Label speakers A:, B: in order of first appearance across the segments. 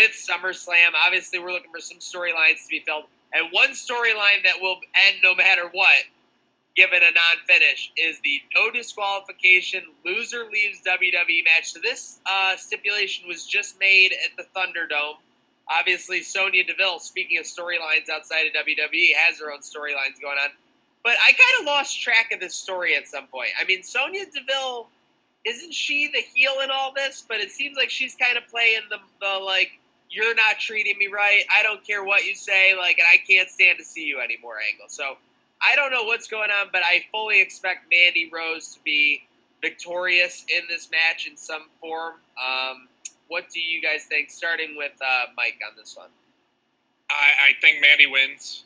A: with SummerSlam. Obviously, we're looking for some storylines to be filled. And one storyline that will end no matter what, given a non-finish, is the no disqualification loser leaves WWE match. So this stipulation was just made at the Thunderdome. Obviously, Sonya Deville, speaking of storylines outside of WWE, has her own storylines going on. But I kind of lost track of this story at some point. I mean, Sonya Deville, isn't she the heel in all this? But it seems like she's kind of playing the like, you're not treating me right, I don't care what you say, like, and I can't stand to see you anymore angle. So I don't know what's going on, but I fully expect Mandy Rose to be victorious in this match in some form. What do you guys think? Starting with Mike on this one.
B: I think Mandy wins.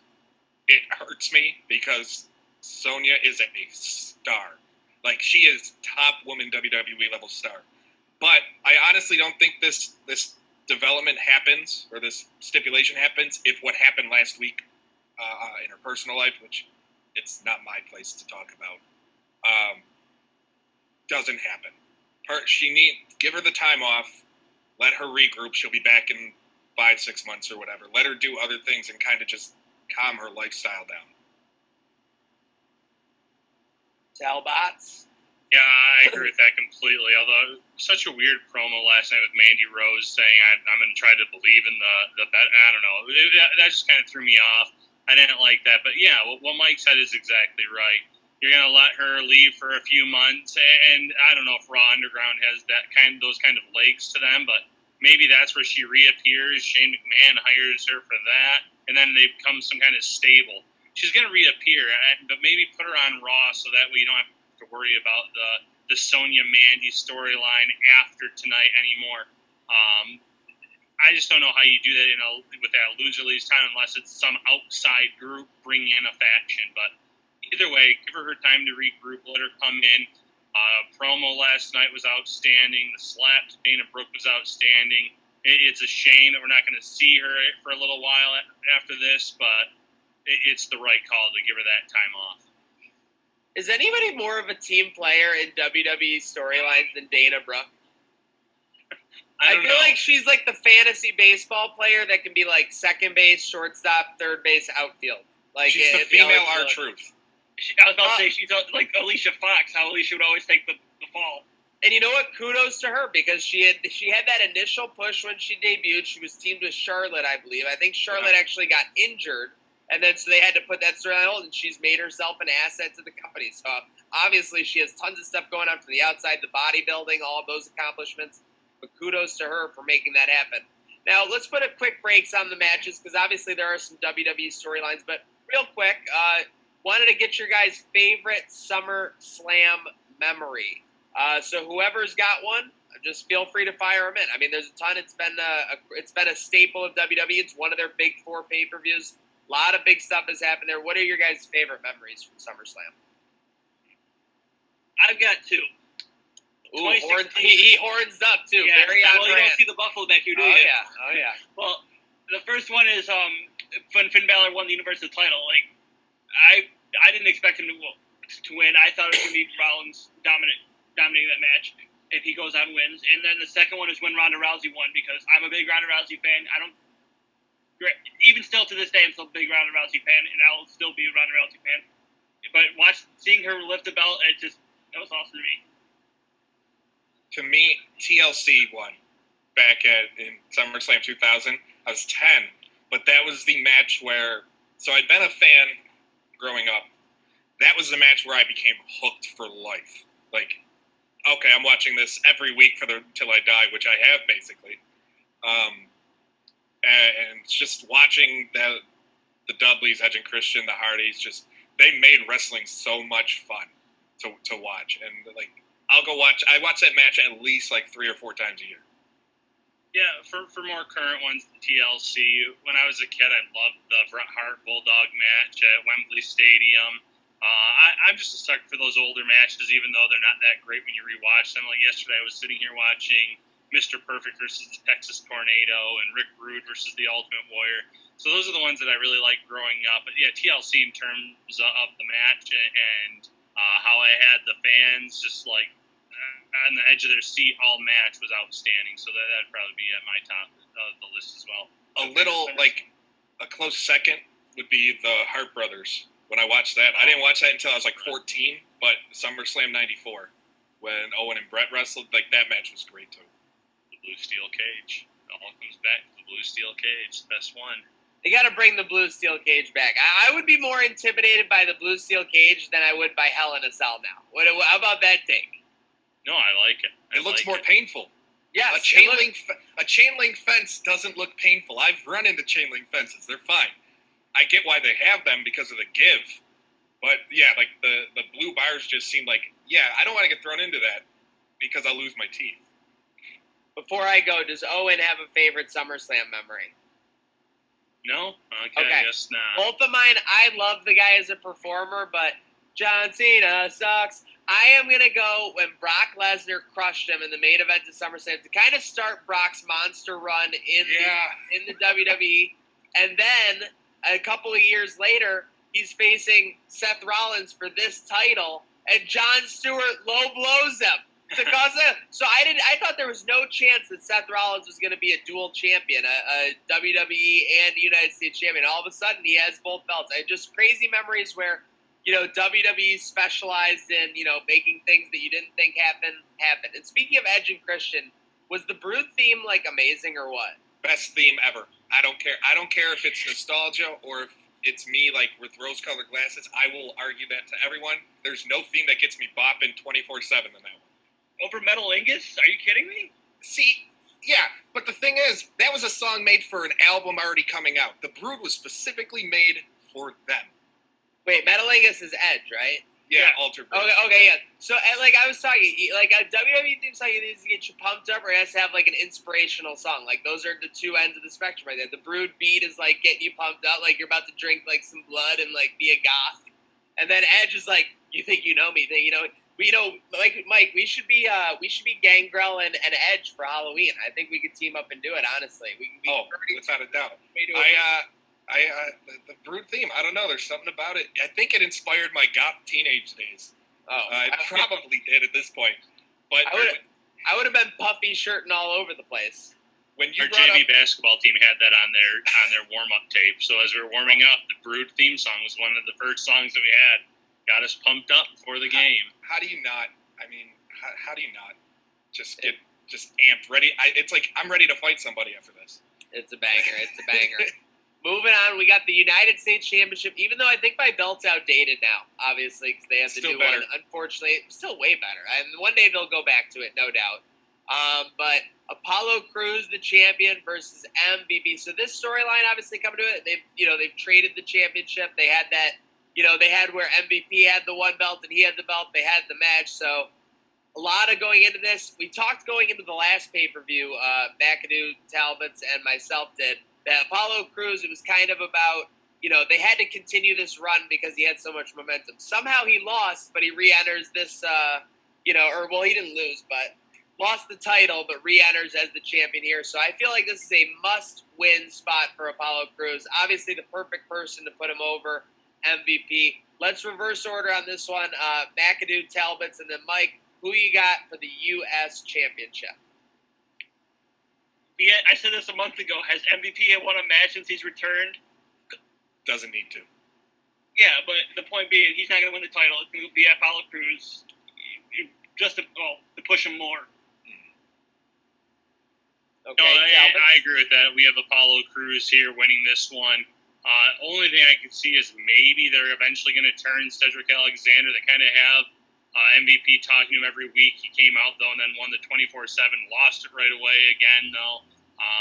B: It hurts me because Sonya is a star. Like, she is top woman WWE level star. But I honestly don't think this development happens, or this stipulation happens, if what happened last week in her personal life, which it's not my place to talk about, doesn't happen. Give her the time off, let her regroup. She'll be back in 5-6 months or whatever. Let her do other things and kind of just calm her lifestyle down.
A: Talbots?
C: Yeah, I agree with that completely. Although, such a weird promo last night with Mandy Rose saying, I'm going to try to believe in the bet. I don't know. That just kind of threw me off. I didn't like that. But yeah, what Mike said is exactly right. You're going to let her leave for a few months. And I don't know if Raw Underground has those kind of legs to them, but maybe that's where she reappears. Shane McMahon hires her for that. And then they become some kind of stable. She's going to reappear, but maybe put her on Raw so that way you don't have to worry about the Sonya Mandy storyline after tonight anymore. I just don't know how you do that with that loser leaves time unless it's some outside group bringing in a faction. But either way, give her time to regroup, let her come in. Promo last night was outstanding. The slap to Dana Brooke was outstanding. It's a shame that we're not going to see her for a little while after this, but it's the right call to give her that time off.
A: Is anybody more of a team player in WWE storylines than Dana Brooke? I feel like she's like the fantasy baseball player that can be like second base, shortstop, third base, outfield. Like,
B: she's the female R-Truth.
D: I was about to say, she's like Alicia Fox, how Alicia would always take the fall.
A: And you know what? Kudos to her, because she had that initial push when she debuted. She was teamed with Charlotte, I believe. I think Charlotte actually got injured, and then so they had to put that story on hold, and she's made herself an asset to the company. So obviously she has tons of stuff going on from the outside, the bodybuilding, all of those accomplishments. But kudos to her for making that happen. Now, let's put a quick breaks on the matches, because obviously there are some WWE storylines. But real quick, wanted to get your guys' favorite SummerSlam memory. So whoever's got one, just feel free to fire them in. I mean, there's a ton. It's been a staple of WWE. It's one of their big 4 pay-per-views. A lot of big stuff has happened there. What are your guys' favorite memories from SummerSlam?
D: I've got 2.
A: Ooh, he horns up, too.
D: Yeah,
A: Very on
D: well, you don't see the Buffalo back here, do you?
A: Oh, yeah.
D: Well, the first one is when Finn Balor won the Universal title. Like, I didn't expect him to win. I thought it was going to be Rollins dominating that match if he goes out and wins. And then the second one is when Ronda Rousey won, because I'm a big Ronda Rousey fan. Even still to this day, I'm still a big Ronda Rousey fan, and I will still be a Ronda Rousey fan. But seeing her lift the belt, that was awesome to me.
B: To me, TLC won back in SummerSlam 2000. I was 10, but that was the match where, so I'd been a fan growing up. That was the match where I became hooked for life. Like, okay, I'm watching this every week till I die, which I have basically. And just watching the Dudleys, Edge and Christian, the Hardys, they made wrestling so much fun to watch. And like, I watch that match at least like 3 or 4 times a year.
C: Yeah, for more current ones, TLC. When I was a kid, I loved the Bret Hart Bulldog match at Wembley Stadium. I'm just a sucker for those older matches, even though they're not that great when you rewatch them. Like yesterday, I was sitting here watching Mr. Perfect versus the Texas Tornado and Rick Rude versus the Ultimate Warrior. So those are the ones that I really liked growing up. But yeah, TLC in terms of the match and how I had the fans just like on the edge of their seat all match was outstanding. So that'd probably be at my top of the list list as well.
B: A close second would be the Hart Brothers. When I watched that, I didn't watch that until I was like 14, but SummerSlam 94, when Owen and Brett wrestled, like that match was great too.
C: The blue steel cage. It all comes back to the blue steel cage. Best one.
A: They got to bring the blue steel cage back. I would be more intimidated by the blue steel cage than I would by Hell in a Cell now. How about that take?
C: No, I like it.
B: It looks more painful.
A: Yes,
B: a chain link fence doesn't look painful. I've run into chain link fences. They're fine. I get why they have them because of the give. But yeah, like the blue bars just seem like, I don't want to get thrown into that because I'll lose my teeth.
A: Before I go, does Owen have a favorite SummerSlam memory?
C: No? Okay, I guess not.
A: Both of mine, I love the guy as a performer, but John Cena sucks. I am going to go when Brock Lesnar crushed him in the main event of SummerSlam to kind of start Brock's monster run in the WWE. And then a couple of years later, he's facing Seth Rollins for this title, and Jon Stewart low blows him. So I thought there was no chance that Seth Rollins was going to be a dual champion, a WWE and United States champion. All of a sudden, he has both belts. I just crazy memories where, WWE specialized in, making things that you didn't think happen. And speaking of Edge and Christian, was the Brood theme, amazing or what?
B: Best theme ever. I don't care. I don't care if it's nostalgia or if it's me, with rose-colored glasses. I will argue that to everyone. There's no theme that gets me bopping 24/7 than that one.
D: Over Metal Ingus? Are you kidding me?
B: See, yeah, but the thing is, that was a song made for an album already coming out. The Brood was specifically made for them.
A: Wait, Metal Ingus is Edge, right?
B: Yeah, Altered Brood.
A: Okay, yeah. So, I was talking, a WWE theme song either needs to get you pumped up or it has to have, an inspirational song. Those are the two ends of the spectrum right there. The Brood beat is, getting you pumped up, you're about to drink, some blood and, be a goth. And then Edge is you think you know me, Mike, we should be Gangrel and Edge for Halloween. I think we could team up and do it. Honestly,
B: without a doubt. The Brood theme. I don't know. There's something about it. I think it inspired my goth teenage days. I probably did at this point. But
A: I would have been puffy shirting all over the place.
C: When our JV basketball team had that on their warm up tape. So as we were warming up, the Brood theme song was one of the first songs that we had. Got us pumped up for the game.
B: How do you not? I mean, how do you not just get amped, ready? It's I'm ready to fight somebody after this.
A: It's a banger. Moving on, we got the United States Championship. Even though I think my belt's outdated now, obviously, because they have the new one. Unfortunately, it's still way better. And one day they'll go back to it, no doubt. But Apollo Crews, the champion, versus MVP. So this storyline, obviously, coming to it, they've traded the championship. They had that. They had where MVP had the one belt and he had the belt. They had the match. So a lot of going into this. We talked going into the last pay-per-view, McAdoo, Talbot, and myself did, that Apollo Crews, it was kind of about, they had to continue this run because he had so much momentum. Somehow he lost, but he re-enters this, he didn't lose, but lost the title, but re-enters as the champion here. So I feel like this is a must-win spot for Apollo Crews. Obviously the perfect person to put him over. MVP. Let's reverse order on this one. McAdoo, Talbot, and then Mike, who you got for the U.S. Championship?
D: Yeah, I said this a month ago. Has MVP won a match since he's returned?
B: Doesn't need to.
D: Yeah, but the point being, he's not going to win the title. It's going to be Apollo Crews just to push him more.
C: Okay, no, I agree with that. We have Apollo Crews here winning this one. Only thing I can see is maybe they're eventually going to turn Cedric Alexander. They kind of have MVP talking to him every week. He came out, though, and then won the 24/7, lost it right away again, though.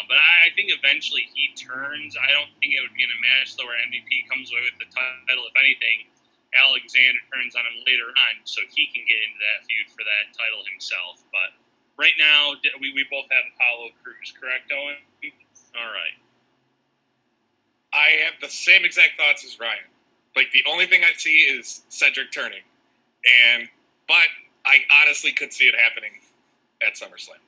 C: But I think eventually he turns. I don't think it would be in a match, though, where MVP comes away with the title. If anything, Alexander turns on him later on, so he can get into that feud for that title himself. But right now, we both have Apollo Crews, correct, Owen? All right.
B: I have the same exact thoughts as Ryan. The only thing I see is Cedric turning. But I honestly could see it happening at SummerSlam.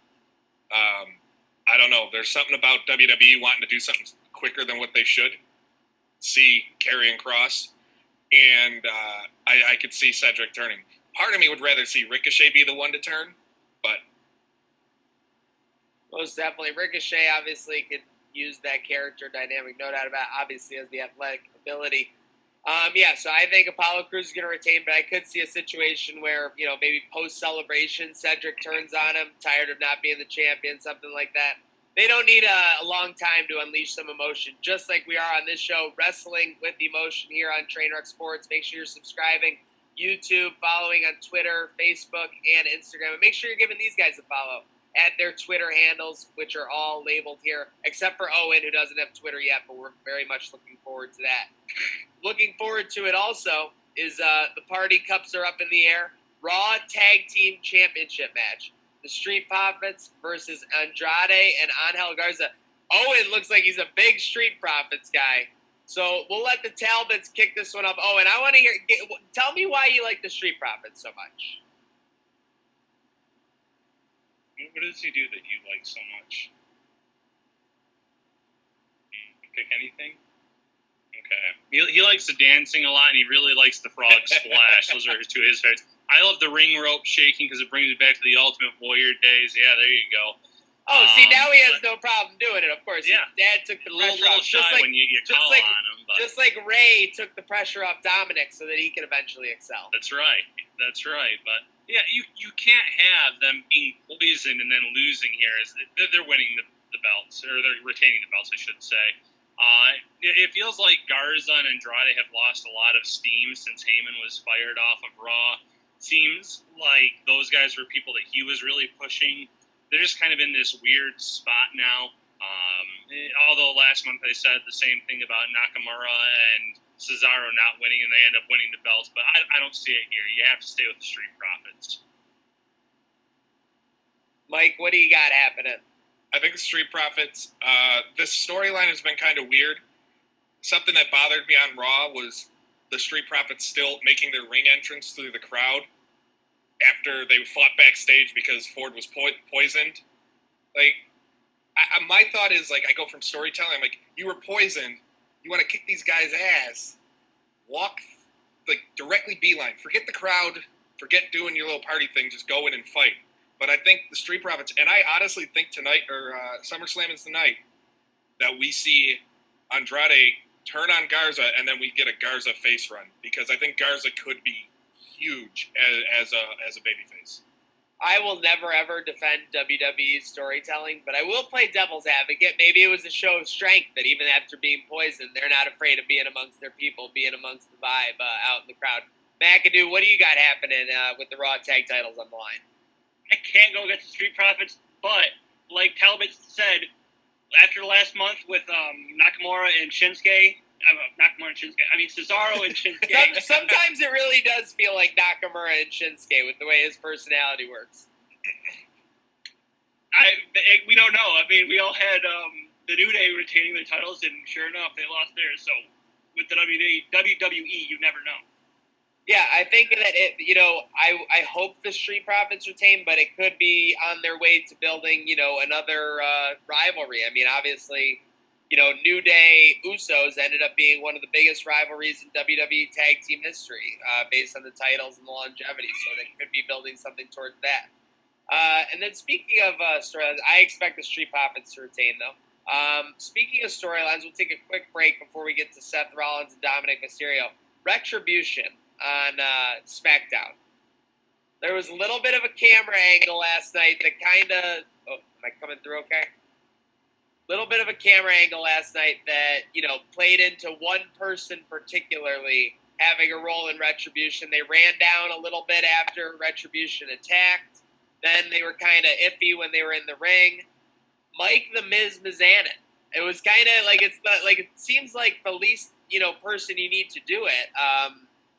B: I don't know. There's something about WWE wanting to do something quicker than what they should. See Karrion Kross. And I could see Cedric turning. Part of me would rather see Ricochet be the one to turn, but...
A: Most definitely. Ricochet obviously could... use that character dynamic, no doubt about it. Obviously has the athletic ability. So I think Apollo Crews is going to retain, but I could see a situation where, maybe post-celebration, Cedric turns on him, tired of not being the champion, something like that. They don't need a long time to unleash some emotion, just like we are on this show, Wrestling with Emotion here on Trainwreck Sports. Make sure you're subscribing, YouTube, following on Twitter, Facebook, and Instagram. And make sure you're giving these guys a follow at their Twitter handles, which are all labeled here, except for Owen, who doesn't have Twitter yet, but we're very much looking forward to that. Looking forward to it also is the Party Cups are up in the air. Raw Tag Team Championship match. The Street Profits versus Andrade and Angel Garza. Owen looks like he's a big Street Profits guy. So we'll let the Talbots kick this one up. Owen, I want to hear. Tell me why you like the Street Profits so much.
C: What does he do that you like so much? Pick anything? Okay. He likes the dancing a lot, and he really likes the frog splash. Those are two of his favorites. I love the ring rope shaking because it brings me back to the Ultimate Warrior days. Yeah, there you go.
A: Oh, see, now he has no problem doing it, of course.
C: Yeah.
A: His dad took the pressure
C: little
A: off.
C: shy when you call on him. But
A: just like Ray took the pressure off Dominic so that he could eventually excel.
C: That's right. But, yeah, you can't have them being poisoned and then losing here. They're winning the belts, or they're retaining the belts, I should say. It feels like Garza and Andrade have lost a lot of steam since Heyman was fired off of Raw. Seems like those guys were people that he was really pushing. They're just kind of in this weird spot now. Although last month they said the same thing about Nakamura and Cesaro not winning, and they end up winning the belts. But I don't see it here. You have to stay with the Street Profits.
A: Mike, what do you got happening?
B: I think the Street Profits, this storyline has been kind of weird. Something that bothered me on Raw was the Street Profits still making their ring entrance through the crowd after they fought backstage because Ford was poisoned. Like, my thought is, like, I go from storytelling, I'm like, you were poisoned, you want to kick these guys' ass, walk, like, directly beeline. Forget the crowd, forget doing your little party thing, just go in and fight. But I think the Street Profits, and I honestly think tonight, or SummerSlam is the night, that we see Andrade turn on Garza, and then we get a Garza face run. Because I think Garza could be huge as a babyface.
A: I will never, ever defend WWE's storytelling, but I will play devil's advocate. Maybe it was a show of strength that even after being poisoned, they're not afraid of being amongst their people, being amongst the vibe out in the crowd. McAdoo, what do you got happening with the Raw tag titles on the line?
D: I can't go against the Street Profits, but like Talbot said, after last month with Nakamura and Shinsuke, Cesaro and Shinsuke.
A: Sometimes it really does feel like Nakamura and Shinsuke with the way his personality works.
D: We don't know. I mean, we all had the New Day retaining their titles, and sure enough, they lost theirs. So with the WWE, you never know.
A: Yeah, I think that I hope the Street Profits retain, but it could be on their way to building, another rivalry. I mean, obviously, New Day Usos ended up being one of the biggest rivalries in WWE tag team history, based on the titles and the longevity. So they could be building something towards that. And then speaking of storylines, I expect the Street Profits to retain, though. Speaking of storylines, we'll take a quick break before we get to Seth Rollins and Dominic Mysterio. Retribution on SmackDown. There was a little bit of a camera angle last night that kind of... Oh, am I coming through okay? Little bit of a camera angle last night that, played into one person particularly having a role in Retribution. They ran down a little bit after Retribution attacked. Then they were kind of iffy when they were in the ring. Mike the Miz Mizanin. It was kind of like it seems like the least, person you need to do it.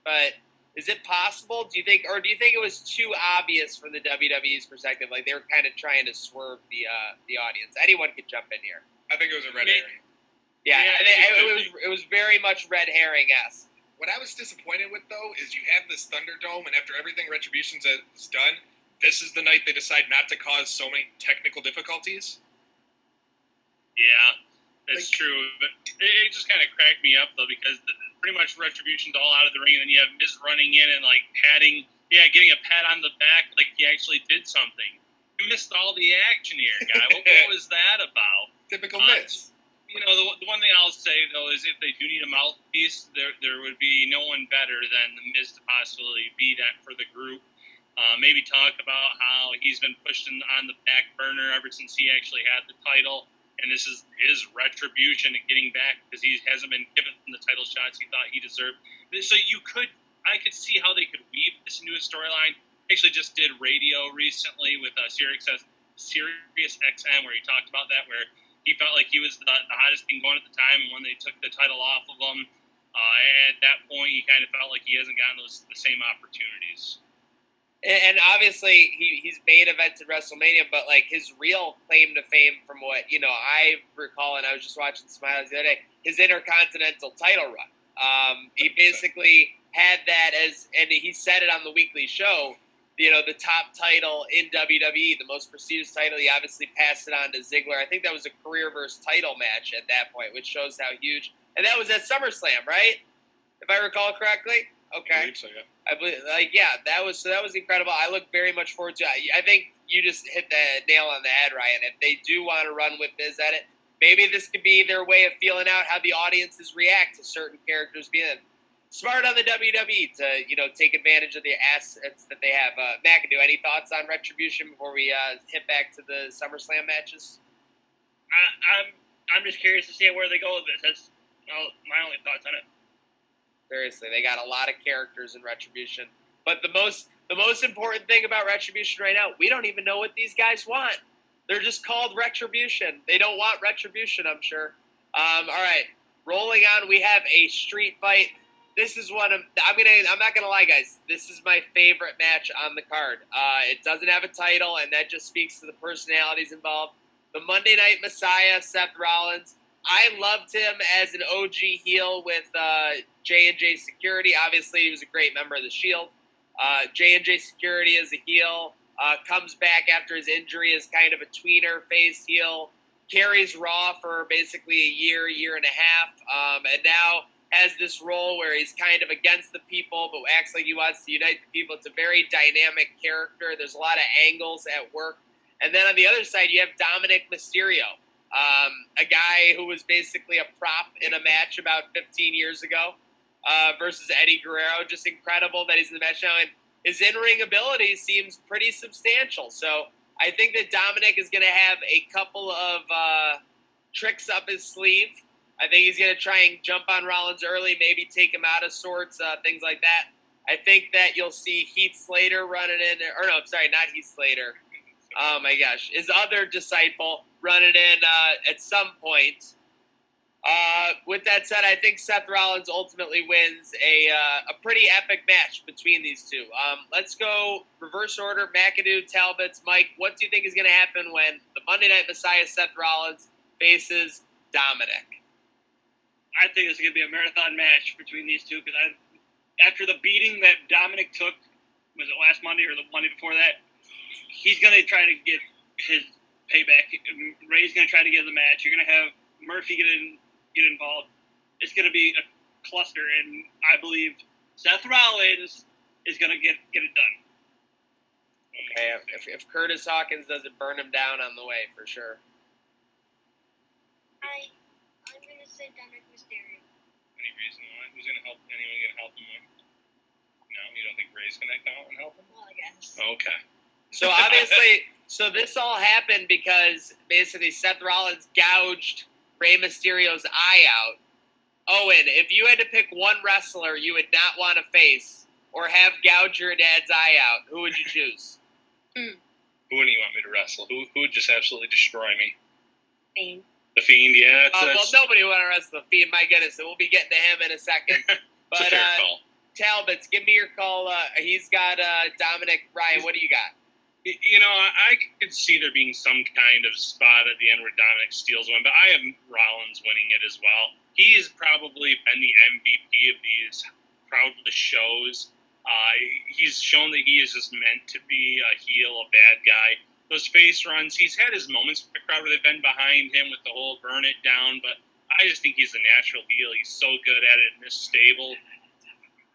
A: But is it possible? Do you think it was too obvious from the WWE's perspective? Like they were kind of trying to swerve the audience. Anyone could jump in here.
B: I think it was a red herring.
A: Yeah, it was very much red herring-esque.
B: What I was disappointed with, though, is you have this Thunderdome, and after everything Retribution's done, this is the night they decide not to cause so many technical difficulties.
C: Yeah, that's true. But it just kind of cracked me up, though, because pretty much Retribution's all out of the ring, and then you have Miz running in and, getting a pat on the back like he actually did something. You missed all the action here, guy. What was that about?
B: Typical Miz.
C: I'll say, though, is if they do need a mouthpiece, there would be no one better than The Miz to possibly be that for the group. Maybe talk about how he's been pushed on the back burner ever since he actually had the title, and this is his retribution and getting back because he hasn't been given the title shots he thought he deserved. So I could see how they could weave this into a storyline. Actually just did radio recently with Sirius XM where he talked about that, where he felt like he was the hottest thing going at the time, and when they took the title off of him, at that point he kind of felt like he hasn't gotten the same opportunities.
A: And obviously, he's main evented WrestleMania, but like his real claim to fame, from what I recall, and I was just watching Smiles the other day, his Intercontinental title run. He basically had that and he said it on the weekly show. The top title in WWE, the most prestigious title. He obviously passed it on to Ziggler. I think that was a career versus title match at that point, which shows how huge. And that was at SummerSlam, right? If I recall correctly. Okay.
B: I believe so, yeah.
A: I believe, that was incredible. I look very much forward to it. I think you just hit the nail on the head, Ryan. If they do want to run with Miz at it, maybe this could be their way of feeling out how the audiences react to certain characters being smart on the WWE to, take advantage of the assets that they have. McAdoo, any thoughts on Retribution before we hit back to the SummerSlam matches?
D: I'm just curious to see where they go with this. That's my only thoughts on it.
A: Seriously, they got a lot of characters in Retribution. But the most important thing about Retribution right now, we don't even know what these guys want. They're just called Retribution. They don't want Retribution, I'm sure. All right, rolling on, we have a street fight. This is one of I'm not gonna lie, guys. This is my favorite match on the card. It doesn't have a title, and that just speaks to the personalities involved. The Monday Night Messiah, Seth Rollins. I loved him as an OG heel with J&J Security. Obviously, he was a great member of the Shield. J&J Security is a heel. Comes back after his injury as kind of a tweener face heel. Carries Raw for basically a year and a half. And now has this role where he's kind of against the people, but acts like he wants to unite the people. It's a very dynamic character. There's a lot of angles at work. And then on the other side, you have Dominic Mysterio. A guy who was basically a prop in a match about 15 years ago versus Eddie Guerrero. Just incredible that he's in the match now. And his in-ring ability seems pretty substantial. So I think that Dominic is going to have a couple of tricks up his sleeve. I think he's going to try and jump on Rollins early, maybe take him out of sorts, things like that. I think that you'll see Heath Slater running in. Or no, sorry, not Heath Slater. Oh, my gosh. His other disciple running in at some point. With that said, I think Seth Rollins ultimately wins a pretty epic match between these two. Let's go reverse order. McAdoo, Talbot, Mike, what do you think is going to happen when the Monday Night Messiah, Seth Rollins, faces Dominic?
D: I think it's going to be a marathon match between these two because after the beating that Dominic took, was it last Monday or the Monday before that, he's going to try to get his payback. Ray's going to try to get in the match. You're going to have Murphy get involved. It's going to be a cluster, and I believe Seth Rollins is going to get it done.
A: Okay, if Curtis Hawkins doesn't burn him down on the way, for sure.
E: I'm going to say Dominic Mysterio.
C: Any reason why? Who's going to help? Anyone going to help him win? No, you don't think Ray's going to come out and help him?
E: Well, I guess.
C: Okay.
A: So obviously, this all happened because basically Seth Rollins gouged Rey Mysterio's eye out. Owen, if you had to pick one wrestler you would not want to face or have gouge your dad's eye out, who would you choose?
C: Who wouldn't you want me to wrestle? Who would just absolutely destroy me?
E: Fiend.
C: The Fiend, yeah.
A: Well, nobody would want to wrestle the Fiend. My goodness, so we'll be getting to him in a second.
C: It's a fair call.
A: Talbots, give me your call. He's got Dominic. Ryan, what do you got?
C: You know, I could see there being some kind of spot at the end where Dominic steals one, but I have Rollins winning it as well. He's probably been the MVP of these crowdless shows. He's shown that he is just meant to be a heel, a bad guy. Those face runs, he's had his moments with the crowd where they've been behind him with the whole burn it down, but I just think he's a natural heel. He's so good at it in this stable.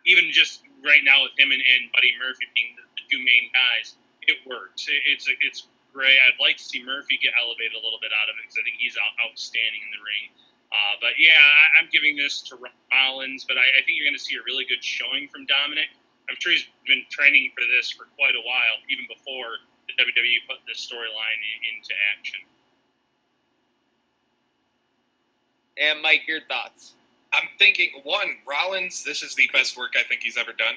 C: Even just right now with him and Buddy Murphy being the two main guys, it works. It's great. I'd like to see Murphy get elevated a little bit out of it because I think he's outstanding in the ring. But yeah, I'm giving this to Rollins, but I think you're going to see a really good showing from Dominic. I'm sure he's been training for this for quite a while, even before the WWE put this storyline into action.
A: And Mike, your thoughts?
B: I'm thinking, one, Rollins, this is the best work I think he's ever done.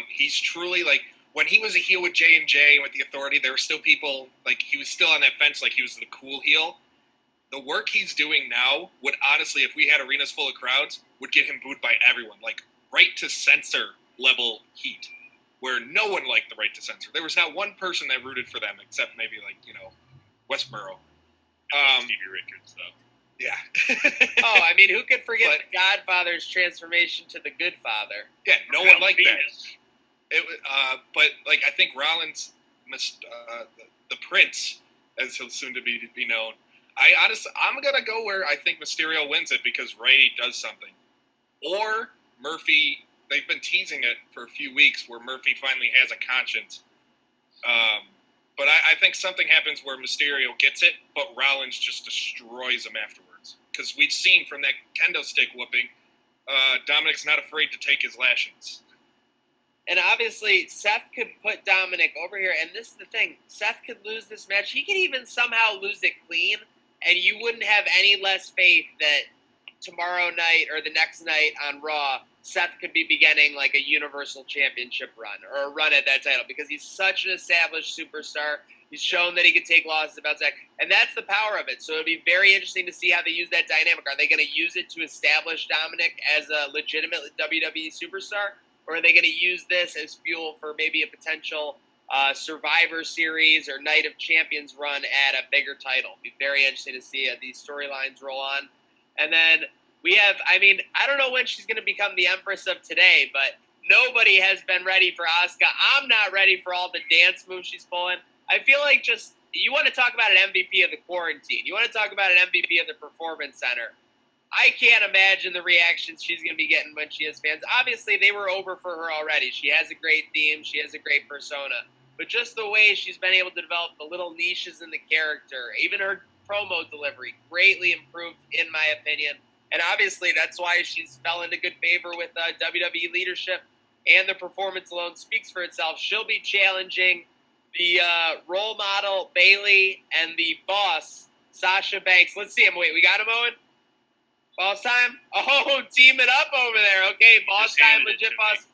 B: He's truly, like, when he was a heel with J&J and with the Authority, there were still people, like, he was still on that fence like he was the cool heel. The work he's doing now would honestly, if we had arenas full of crowds, would get him booed by everyone. Like, right to censor level heat, where no one liked the right to censor. There was not one person that rooted for them, except maybe, like, Westboro.
C: Stevie Richards, though.
B: Yeah.
A: Oh, I mean, who could forget the Godfather's transformation to the Good Father?
B: Yeah, no one liked that. But like, I think Rollins, the Prince, as he'll soon to be known. I'm gonna go where I think Mysterio wins it because Ray does something, or Murphy. They've been teasing it for a few weeks where Murphy finally has a conscience. But I think something happens where Mysterio gets it, but Rollins just destroys him afterwards. Because we've seen from that kendo stick whooping, Dominic's not afraid to take his lashings.
A: And obviously, Seth could put Dominic over here, and this is the thing. Seth could lose this match. He could even somehow lose it clean, and you wouldn't have any less faith that tomorrow night or the next night on Raw, Seth could be beginning like a Universal Championship run or a run at that title because he's such an established superstar. He's shown that he can take losses about Zach, and that's the power of it. So it'll be very interesting to see how they use that dynamic. Are they going to use it to establish Dominic as a legitimate WWE superstar, or are they going to use this as fuel for maybe a potential Survivor Series or Night of Champions run at a bigger title? It'll be very interesting to see these storylines roll on. And then we have, I don't know when she's going to become the Empress of today, but nobody has been ready for Asuka. I'm not ready for all the dance moves she's pulling. I feel like you want to talk about an MVP of the quarantine. You want to talk about an MVP of the Performance Center. I can't imagine the reactions she's going to be getting when she has fans. Obviously, they were over for her already. She has a great theme. She has a great persona. But just the way she's been able to develop the little niches in the character, even her promo delivery, greatly improved, in my opinion. And obviously, that's why she's fell into good favor with WWE leadership, and the performance alone speaks for itself. She'll be challenging the role model, Bayley, and the boss, Sasha Banks. Let's see him. Wait, we got him, Owen? Boss time? Oh, team it up over there. Okay, boss time, legit boss.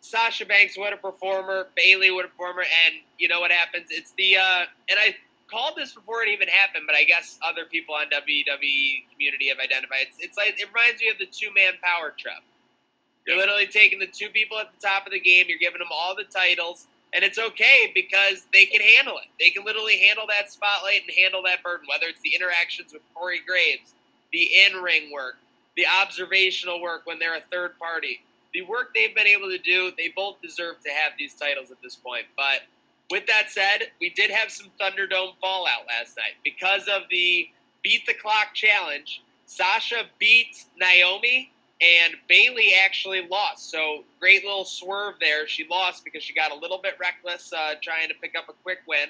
A: Sasha Banks, what a performer. Bayley, what a performer. And you know what happens? It's the, and I called this before it even happened, but I guess other people on WWE community have identified. It's like, it reminds me of the two-man power trip. You're literally taking the two people at the top of the game, you're giving them all the titles, and it's okay because they can handle it. They can literally handle that spotlight and handle that burden, whether it's the interactions with Corey Graves, the in-ring work, the observational work when they're a third party. The work they've been able to do, they both deserve to have these titles at this point. But with that said, we did have some Thunderdome fallout last night. Because of the Beat the Clock challenge, Sasha beat Naomi, and Bayley actually lost. So great little swerve there. She lost because she got a little bit reckless trying to pick up a quick win.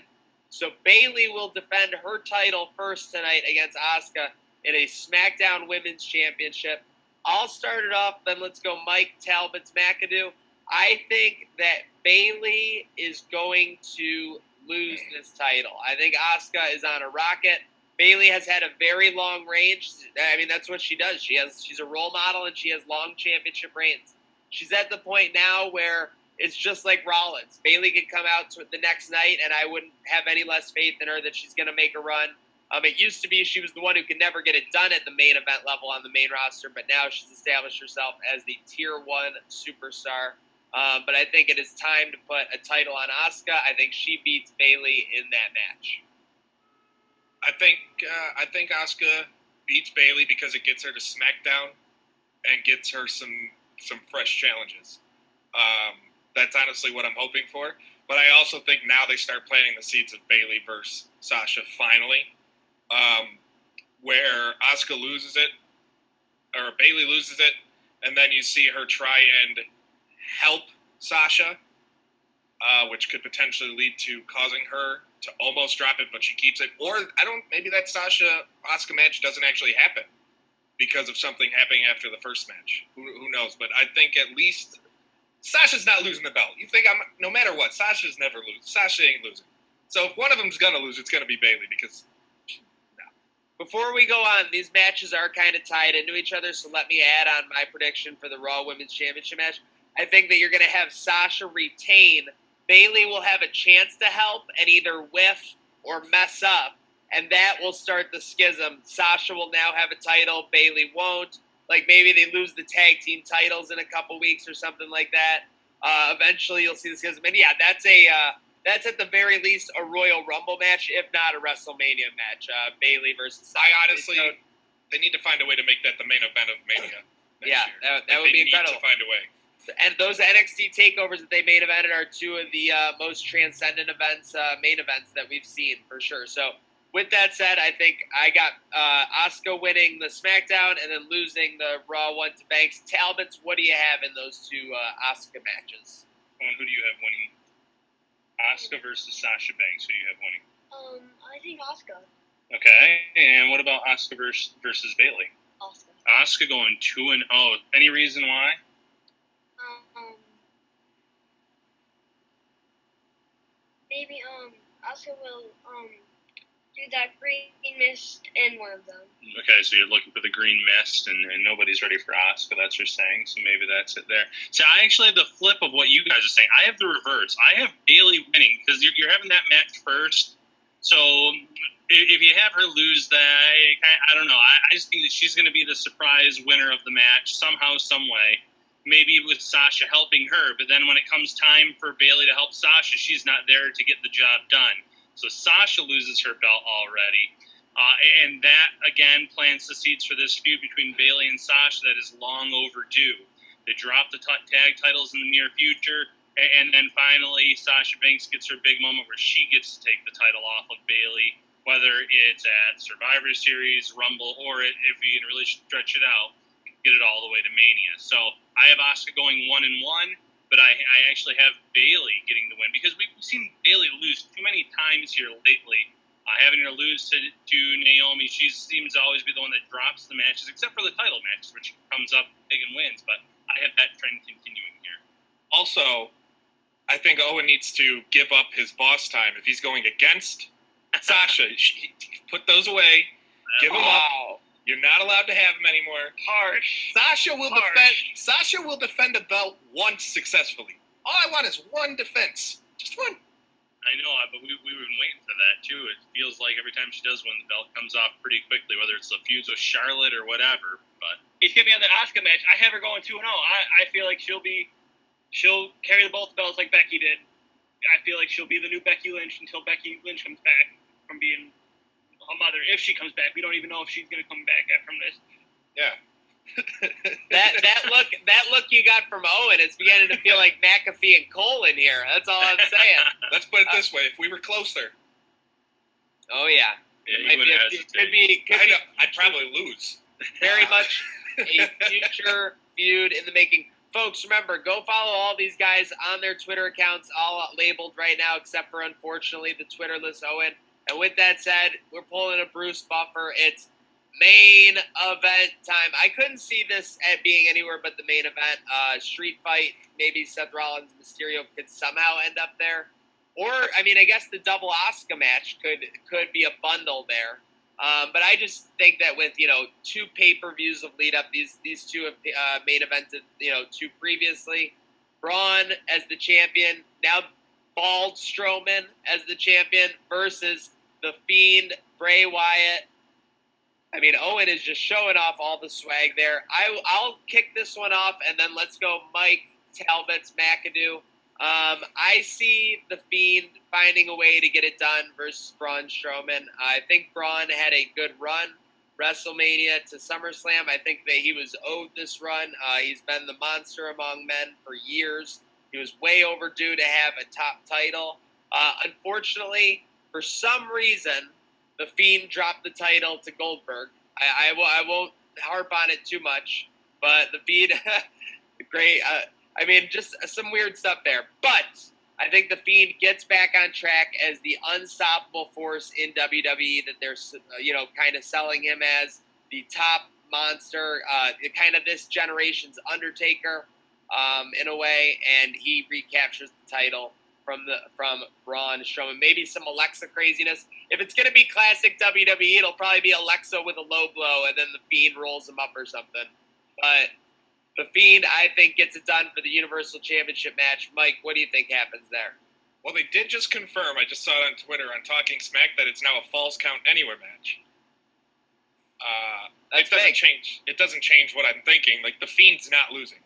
A: So Bayley will defend her title first tonight against Asuka in a SmackDown Women's Championship. I'll start it off, then let's go Mike Talbot's McAdoo. I think that Bayley is going to lose this title. I think Asuka is on a rocket. Bayley has had a very long range. That's what she does. She's a role model, and she has long championship reigns. She's at the point now where it's just like Rollins. Bayley could come out the next night, and I wouldn't have any less faith in her that she's going to make a run. It used to be she was the one who could never get it done at the main event level on the main roster, but now she's established herself as the Tier 1 superstar. But I think it is time to put a title on Asuka. I think she beats Bayley in that match.
B: I think Asuka beats Bayley because it gets her to SmackDown and gets her some fresh challenges. That's honestly what I'm hoping for. But I also think now they start planting the seeds of Bayley versus Sasha finally, where Asuka loses it, or Bayley loses it, and then you see her try and help Sasha, which could potentially lead to causing her to almost drop it, but she keeps it. Or maybe that Sasha-Asuka match doesn't actually happen because of something happening after the first match. Who knows? But I think at least Sasha's not losing the belt. You think no matter what, Sasha's never losing. Sasha ain't losing. So if one of them's going to lose, it's going to be Bayley because
A: Before we go on, these matches are kind of tied into each other, so let me add on my prediction for the Raw Women's Championship match. I think that you're going to have Sasha retain. Bayley will have a chance to help and either whiff or mess up, and that will start the schism. Sasha will now have a title, Bayley won't. Like maybe they lose the tag team titles in a couple weeks or something like that. Eventually you'll see the schism. And yeah, that's at the very least a Royal Rumble match, if not a WrestleMania match. Bayley versus Sasha.
B: They need to find a way to make that the main event of Mania next year.
A: That would be incredible.
B: They need to find a way.
A: And those NXT takeovers that they main evented are two of the most transcendent events, main events that we've seen for sure. So with that said, I think I got Asuka winning the SmackDown and then losing the Raw one to Banks. Talbots, what do you have in those two Asuka matches?
C: And who do you have winning? Asuka versus Sasha Banks. Who do you have winning?
E: I think Asuka.
C: Okay, and what about Asuka versus Bayley?
E: Asuka.
C: Asuka going 2-0. Any reason why?
E: Maybe Asuka will do that green mist in one of them.
C: Okay, so you're looking for the green mist, and nobody's ready for Asuka. That's your saying. So maybe that's it there. So I actually have the flip of what you guys are saying. I have the reverse. I have Bayley winning because you're having that match first. So if you have her lose that, I don't know. I just think that she's going to be the surprise winner of the match somehow, some way. Maybe with Sasha helping her, but then when it comes time for Bayley to help Sasha, she's not there to get the job done. So Sasha loses her belt already. And that, again, plants the seeds for this feud between Bayley and Sasha that is long overdue. They drop the tag titles in the near future, and then finally Sasha Banks gets her big moment where she gets to take the title off of Bayley, whether it's at Survivor Series, Rumble, or if we can really stretch it out, get it all the way to Mania. So I have Asuka going 1-1, but I actually have Bayley getting the win because we've seen Bayley lose too many times here lately. Having her lose to Naomi, she seems to always be the one that drops the matches, except for the title matches, where she comes up big and wins. But I have that trend continuing here.
B: Also, I think Owen needs to give up his boss time. If he's going against Sasha, put those away, give them up. You're not allowed to have them anymore.
D: Harsh.
B: Sasha will defend a belt once successfully. All I want is one defense. Just one.
C: I know, but we've been waiting for that, too. It feels like every time she does win, the belt comes off pretty quickly, whether it's the feuds with Charlotte or whatever. But
D: It's going to be on the Asuka match. I have her going 2-0. I feel like she'll carry both belts like Becky did. I feel like she'll be the new Becky Lynch until Becky Lynch comes back from being a mother. If she comes back, we don't even know if she's going to come back from this.
B: Yeah.
A: that look you got from Owen, it's beginning to feel like McAfee and Cole in here. That's all I'm saying.
B: Let's put it this way: if we were closer,
A: oh yeah,
B: I'd probably lose.
A: Very much a future feud in the making. Folks, remember, go follow all these guys on their Twitter accounts, all labeled right now, except for, unfortunately, the Twitterless Owen. And with that said, we're pulling a Bruce Buffer. It's main event time. I couldn't see this at being anywhere but the main event. Street fight, maybe Seth Rollins, Mysterio could somehow end up there. Or, I mean, I guess the double Asuka match could be a bundle there. But I just think that with, two pay-per-views of lead up, these two have main evented, two previously. Braun as the champion, now Bald Strowman as the champion versus The Fiend, Bray Wyatt. I mean, Owen is just showing off all the swag there. I'll kick this one off, and then let's go Mike, Talbot's, McAdoo. I see The Fiend finding a way to get it done versus Braun Strowman. I think Braun had a good run, WrestleMania to SummerSlam. I think that he was owed this run. He's been the monster among men for years. He was way overdue to have a top title. Unfortunately, for some reason, The Fiend dropped the title to Goldberg. I won't harp on it too much, but The Fiend, great. I mean, just some weird stuff there. But I think the Fiend gets back on track as the unstoppable force in WWE that they're, kind of selling him as the top monster, kind of this generation's Undertaker, in a way, and he recaptures the title from Braun Strowman. Maybe some Alexa craziness. If it's going to be classic WWE, it'll probably be Alexa with a low blow, and then the Fiend rolls him up or something. But the Fiend, I think, gets it done for the Universal Championship match. Mike, what do you think happens there?
B: Well, they did just confirm, I just saw it on Twitter on Talking Smack, that it's now a Falls Count Anywhere match. It doesn't change what I'm thinking. Like, the Fiend's not losing.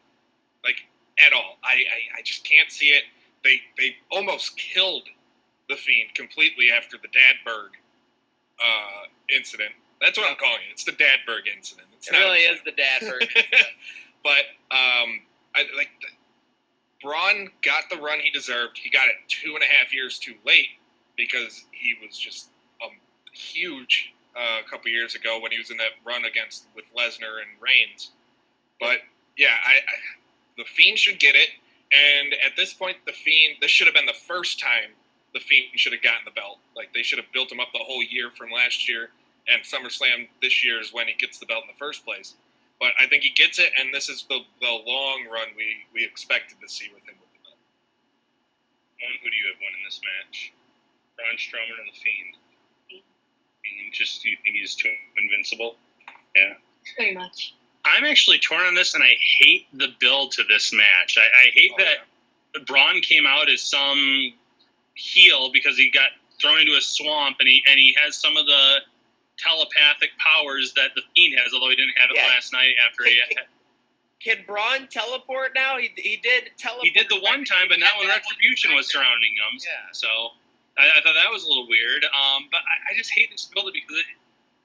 B: Like, at all. I just can't see it. They almost killed the Fiend completely after the Dadberg incident. That's what I'm calling it. It's the Dadberg incident. It
A: really is the Dadberg incident.
B: But Braun got the run he deserved. He got it 2.5 years too late because he was just huge a couple years ago when he was in that run with Lesnar and Reigns. But yeah, the Fiend should get it. And at this point, the Fiend, this should have been the first time the Fiend should have gotten the belt. Like, they should have built him up the whole year from last year, and SummerSlam this year is when he gets the belt in the first place. But I think he gets it, and this is the long run we expected to see with him with the belt.
C: Who do you have winning this match? Braun Strowman or the Fiend? Fiend, do you think he's too invincible? Yeah.
E: Pretty much.
C: I'm actually torn on this, and I hate the build to this match. I hate that Braun came out as some heel because he got thrown into a swamp, and he has some of the telepathic powers that the Fiend has, although he didn't have it last night after he had.
A: Can Braun teleport now? He did teleport.
C: He did the one time, but not when Retribution was surrounding him.
A: Yeah.
C: So I thought that was a little weird. But I just hate this build because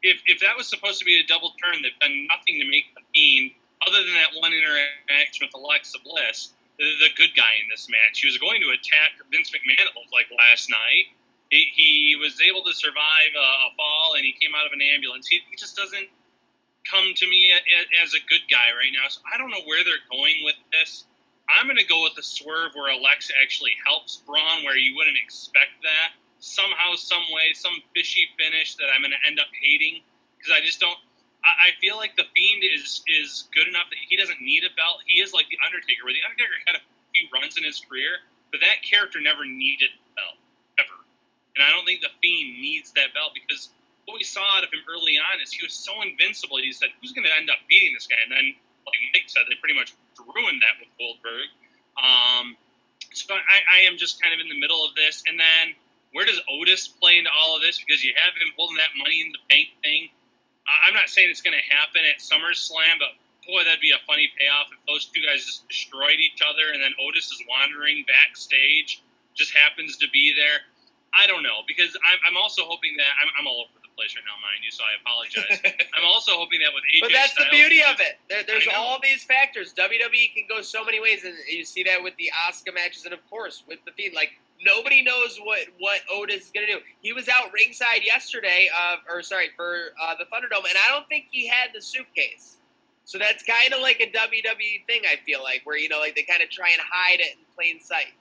C: if that was supposed to be a double turn, they've done nothing to make the Fiend, other than that one interaction with Alexa Bliss, the good guy in this match. He was going to attack Vince McMahon, it looked like, last night. He was able to survive a fall, and he came out of an ambulance. He just doesn't come to me as a good guy right now. So I don't know where they're going with this. I'm going to go with a swerve where Alexa actually helps Braun, where you wouldn't expect that. Somehow, some way, some fishy finish that I'm going to end up hating, because I just don't. I feel like the Fiend is good enough that he doesn't need a belt. He is like the Undertaker, where the Undertaker had a few runs in his career, but that character never needed a belt ever. And I don't think the Fiend needs that belt, because what we saw out of him early on is he was so invincible. He said, "Who's going to end up beating this guy?" And then, like Mike said, they pretty much ruined that with Goldberg. So I am just kind of in the middle of this. And then, where does Otis play into all of this? Because you have him holding that Money in the Bank thing. I'm not saying it's going to happen at SummerSlam, but boy, that'd be a funny payoff if those two guys just destroyed each other, and then Otis is wandering backstage, just happens to be there. I don't know, because I'm also hoping that I'm all over the place right now, mind you, so I apologize. I'm also hoping that with AJ
A: But that's
C: Styles,
A: the beauty of it. There's all these factors. WWE can go so many ways, and you see that with the Asuka matches, and of course with the Fiend. Like, nobody knows what Otis is going to do. He was out ringside yesterday, for the Thunderdome, and I don't think he had the suitcase. So that's kind of like a WWE thing, I feel like, where, they kind of try and hide it in plain sight.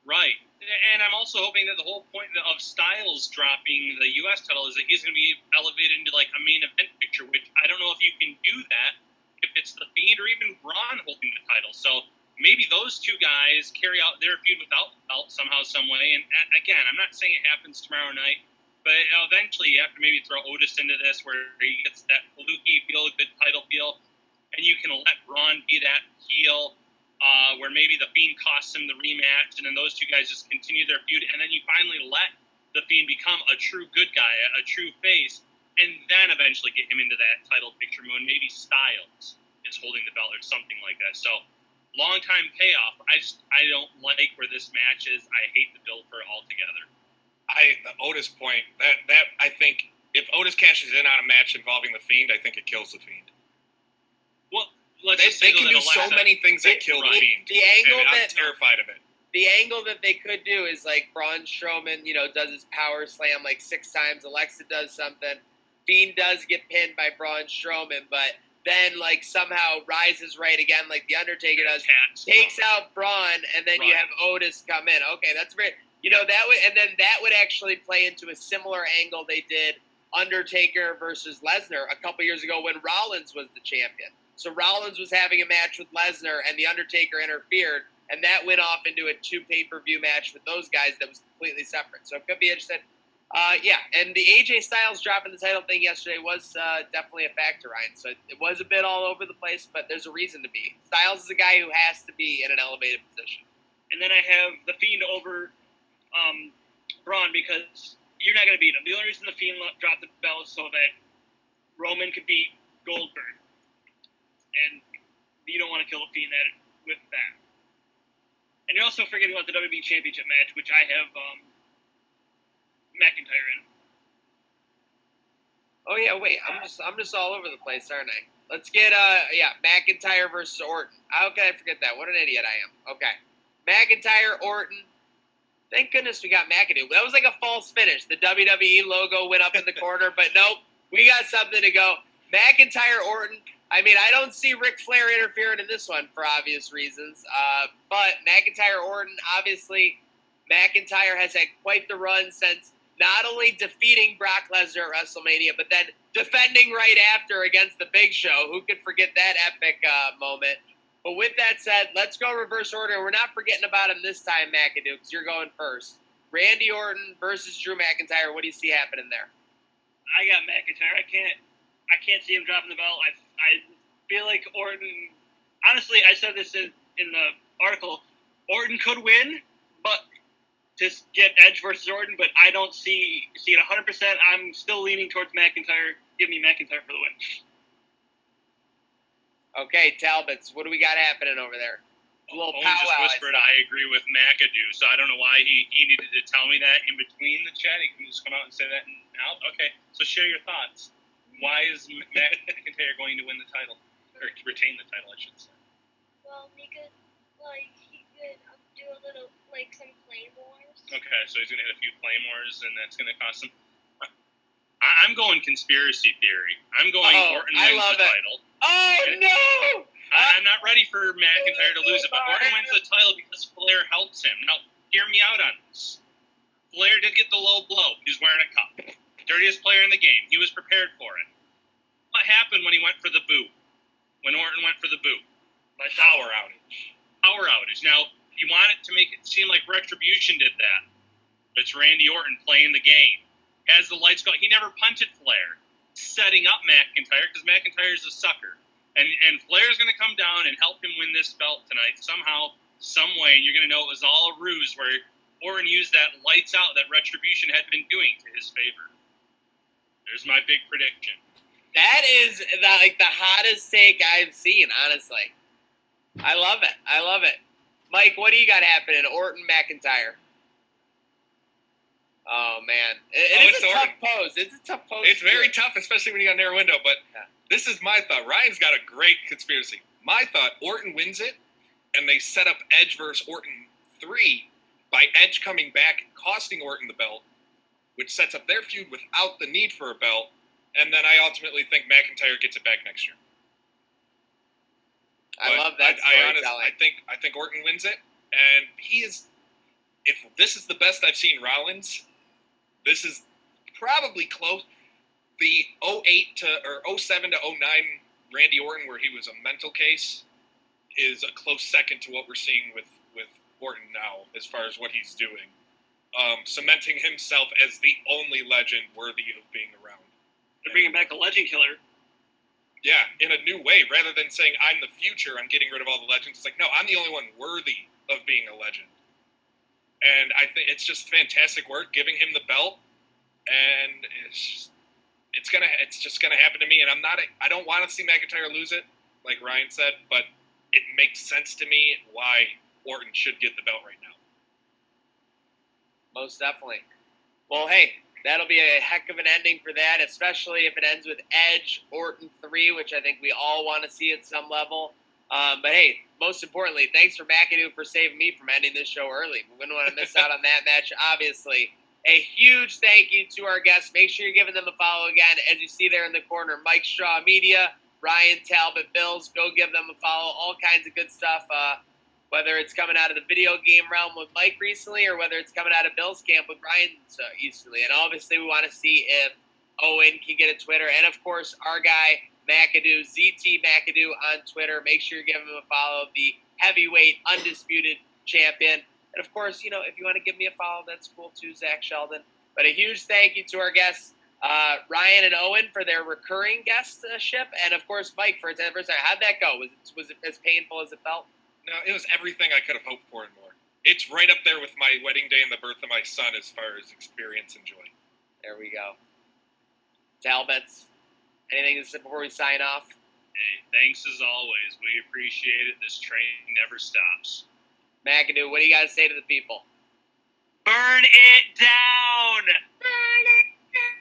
C: Right. And I'm also hoping that the whole point of Styles dropping the U.S. title is that he's going to be elevated into, like, a main event picture, which I don't know if you can do that if it's the Fiend or even Braun holding the title. So maybe those two guys carry out their feud without the belt somehow, some way. And again, I'm not saying it happens tomorrow night, but eventually you have to maybe throw Otis into this, where he gets that fluky feel, good title feel, and you can let Braun be that heel, where maybe the Fiend costs him the rematch, and then those two guys just continue their feud, and then you finally let the Fiend become a true good guy, a true face, and then eventually get him into that title picture when maybe Styles is holding the belt or something like that. So, long time payoff. I don't like where this match is. I hate the build for it altogether.
B: The Otis point, that I think if Otis cashes in on a match involving the Fiend, I think it kills the Fiend.
C: Well,
B: they can do so many things that kill the Fiend. I'm terrified of it.
A: The angle that they could do is like Braun Strowman, does his power slam like 6 times. Alexa does something. Fiend does get pinned by Braun Strowman, but then like somehow rises right again, like the Undertaker does, takes out Braun, and then you have Otis come in. Okay, that's very, that would actually play into a similar angle they did Undertaker versus Lesnar a couple years ago when Rollins was the champion. So Rollins was having a match with Lesnar, and the Undertaker interfered, and that went off into a 2 pay-per-view match with those guys that was completely separate. So it could be interesting. And the AJ Styles dropping the title thing yesterday was definitely a factor, Ryan. So it was a bit all over the place, but there's a reason to be. Styles is a guy who has to be in an elevated position.
D: And then I have The Fiend over Braun because you're not going to beat him. The only reason The Fiend dropped the belt is so that Roman could beat Goldberg. And you don't want to kill The Fiend with that. And you're also forgetting about the WWE Championship match, which I have McIntyre in.
A: Oh yeah, wait. I'm just all over the place, aren't I? Let's get McIntyre versus Orton. How can I forget that? What an idiot I am. Okay. McIntyre, Orton. Thank goodness we got McAdoo. That was like a false finish. The WWE logo went up in the corner, but nope. We got something to go. McIntyre, Orton. I mean, I don't see Ric Flair interfering in this one for obvious reasons. But McIntyre, Orton, obviously, McIntyre has had quite the run since not only defeating Brock Lesnar at WrestleMania, but then defending right after against the Big Show. Who could forget that epic moment? But with that said, let's go reverse order. We're not forgetting about him this time, McAdoo, because you're going first. Randy Orton versus Drew McIntyre. What do you see happening there?
D: I got McIntyre. I can't see him dropping the belt. I feel like Orton. Honestly, I said this in the article. Orton could win, but just get Edge versus Orton. But I don't see it 100%. I'm still leaning towards McIntyre. Give me McIntyre for the win.
A: Okay, Talbots, what do we got happening over there? A little
C: Owen
A: powwow.
C: just whispered, I agree with McAdoo, so I don't know why he needed to tell me that in between the chat. He can just come out and say that now. Okay, so share your thoughts. Why is McIntyre going to win the title? Or retain the title, I should say.
E: Well, because, he could do a little, some claymores.
C: Okay, so he's going to hit a few claymores, and that's going to cost him. I'm going conspiracy theory. I'm going Orton wins the title.
A: Oh, no!
C: I'm not ready for McIntyre to lose it, but Orton wins the title because Flair helps him. Now, hear me out on this. Flair did get the low blow. He was wearing a cup. Dirtiest player in the game. He was prepared for it. What happened when he went for the boot? When Orton went for the boot?
B: Power outage.
C: Power outage. Now, you want it to make it seem like Retribution did that. But it's Randy Orton playing the game. As the lights go, he never punted Flair, setting up McIntyre because McIntyre is a sucker. And Flair's going to come down and help him win this belt tonight somehow, some way. And you're going to know it was all a ruse where Orton used that lights out that Retribution had been doing to his favor. There's my big prediction.
A: That is the hottest take I've seen, honestly. I love it. Mike, what do you got happening? Orton, McIntyre. Oh, man. It's a tough pose. It's a tough pose.
B: It's very tough, especially when you got a narrow window. But this is my thought. Ryan's got a great conspiracy. My thought, Orton wins it, and they set up Edge versus Orton 3 by Edge coming back and costing Orton the belt, which sets up their feud without the need for a belt. And then I ultimately think McIntyre gets it back next year.
A: I love that storytelling.
B: I think Orton wins it, and he is. If this is the best I've seen Rollins, this is probably close. The 07 to 09 Randy Orton, where he was a mental case, is a close second to what we're seeing with Orton now, as far as what he's doing, cementing himself as the only legend worthy of being around.
D: They're bringing back a legend killer.
B: Yeah, in a new way. Rather than saying, I'm the future, I'm getting rid of all the legends. It's like, no, I'm the only one worthy of being a legend. And I think it's just fantastic work, giving him the belt. And it's just gonna happen to me. And I don't want to see McIntyre lose it, like Ryan said, but it makes sense to me why Orton should get the belt right now.
A: Most definitely. Well, hey, that'll be a heck of an ending for that, especially if it ends with Edge, Orton 3, which I think we all want to see at some level. But hey, most importantly, thanks for McAdoo for saving me from ending this show early. We wouldn't want to miss out on that match, obviously. A huge thank you to our guests. Make sure you're giving them a follow again. As you see there in the corner, Mike Straw Media, Ryan Talbot Bills. Go give them a follow. All kinds of good stuff. Whether it's coming out of the video game realm with Mike recently, or whether it's coming out of Bill's camp with Ryan recently. And obviously, we want to see if Owen can get a Twitter, and of course, our guy McAdoo, ZT McAdoo on Twitter. Make sure you give him a follow. The heavyweight undisputed champion. And of course, you know, if you want to give me a follow, that's cool too, Zach Sheldon. But a huge thank you to our guests, Ryan and Owen, for their recurring guestship, and of course, Mike for his anniversary. How'd that go? Was it as painful as it felt?
B: No, it was everything I could have hoped for and more. It's right up there with my wedding day and the birth of my son as far as experience and joy.
A: There we go. Talbots, anything to say before we sign off?
C: Hey, thanks as always. We appreciate it. This train never stops.
A: McAdoo, what do you got to say to the people?
D: Burn it down!
E: Burn it down.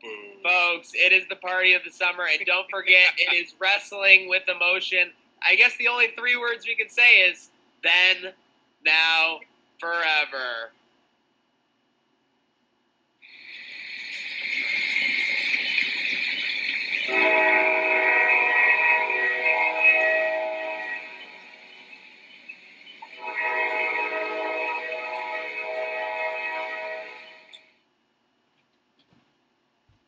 B: Boo.
A: Folks, it is the party of the summer, and don't forget, it is wrestling with emotion. I guess the only 3 words we can say is then, now, forever.